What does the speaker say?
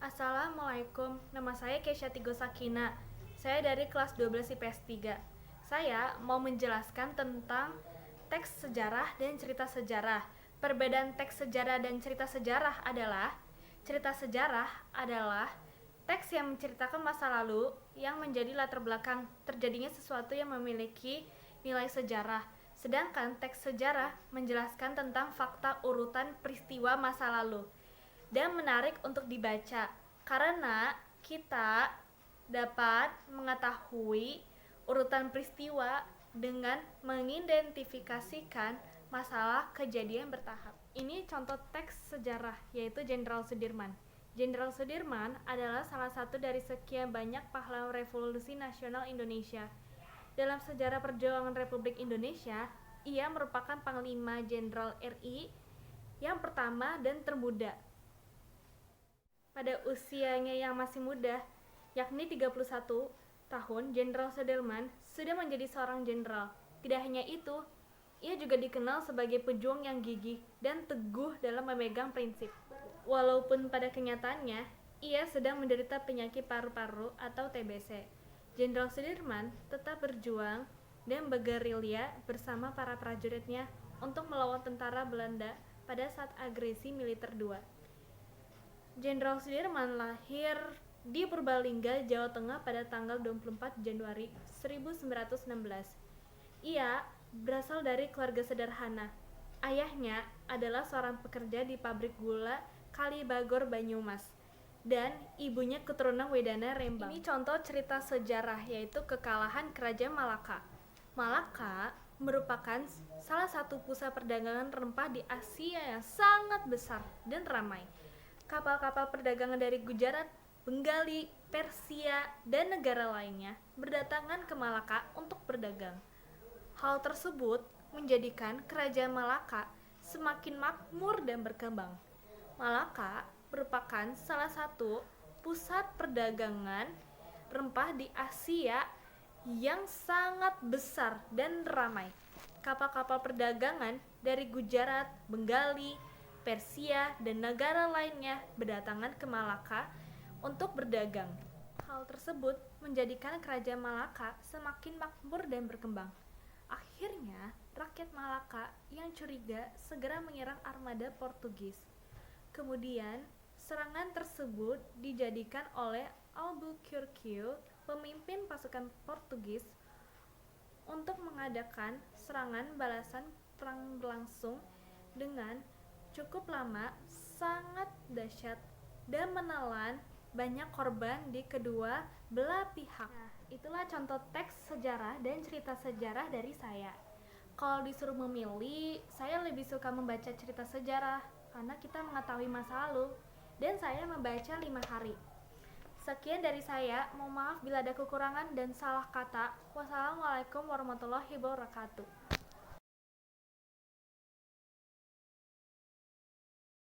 Assalamualaikum, nama saya Kesha Tigo Sakina. Saya dari kelas 12 IPS 3. Saya mau menjelaskan tentang teks sejarah dan cerita sejarah. Perbedaan teks sejarah dan cerita sejarah adalah cerita sejarah adalah teks yang menceritakan masa lalu yang menjadi latar belakang terjadinya sesuatu yang memiliki nilai sejarah. Sedangkan teks sejarah menjelaskan tentang fakta urutan peristiwa masa lalu dan menarik untuk dibaca karena kita dapat mengetahui urutan peristiwa dengan mengidentifikasikan masalah kejadian bertahap. Ini contoh teks sejarah, yaitu Jenderal Sudirman. Jenderal Sudirman adalah salah satu dari sekian banyak pahlawan revolusi nasional Indonesia. Dalam sejarah perjuangan Republik Indonesia, ia merupakan Panglima Jenderal RI yang pertama dan termuda. Pada usianya yang masih muda, yakni 31 tahun, Jenderal Sudirman sudah menjadi seorang jenderal. Tidak hanya itu, ia juga dikenal sebagai pejuang yang gigih dan teguh dalam memegang prinsip. Walaupun pada kenyataannya, ia sedang menderita penyakit paru-paru atau TBC. Jenderal Sudirman tetap berjuang dan bergerilya bersama para prajuritnya untuk melawan tentara Belanda pada saat agresi militer II. Jenderal Sudirman lahir di Purbalingga, Jawa Tengah pada tanggal 24 Januari 1916. Ia berasal dari keluarga sederhana. Ayahnya adalah seorang pekerja di pabrik gula Kalibagor Banyumas dan ibunya keturunan Wedana Rembang. Ini contoh cerita sejarah, yaitu kekalahan Kerajaan Malaka. Malaka merupakan salah satu pusat perdagangan rempah di Asia yang sangat besar dan ramai. Kapal-kapal perdagangan dari Gujarat, Bengali, Persia, dan negara lainnya berdatangan ke Malaka untuk berdagang. Hal tersebut menjadikan Kerajaan Malaka semakin makmur dan berkembang. Malaka merupakan salah satu pusat perdagangan rempah di Asia yang sangat besar dan ramai. Kapal-kapal perdagangan dari Gujarat, Bengali, Persia, dan negara lainnya berdatangan ke Malaka untuk berdagang. Hal tersebut menjadikan Kerajaan Malaka semakin makmur dan berkembang. Akhirnya, rakyat Malaka yang curiga segera menyerang armada Portugis. Kemudian, serangan tersebut dijadikan oleh Albuquerque, pemimpin pasukan Portugis, untuk mengadakan serangan balasan. Perang berlangsung dengan cukup lama, sangat dahsyat, dan menelan banyak korban di kedua belah pihak. Nah, itulah contoh teks sejarah dan cerita sejarah dari saya. Kalau disuruh memilih, saya lebih suka membaca cerita sejarah karena kita mengetahui masa lalu, dan saya membaca 5 hari. Sekian dari saya, mohon maaf bila ada kekurangan dan salah kata. Wassalamualaikum warahmatullahi wabarakatuh.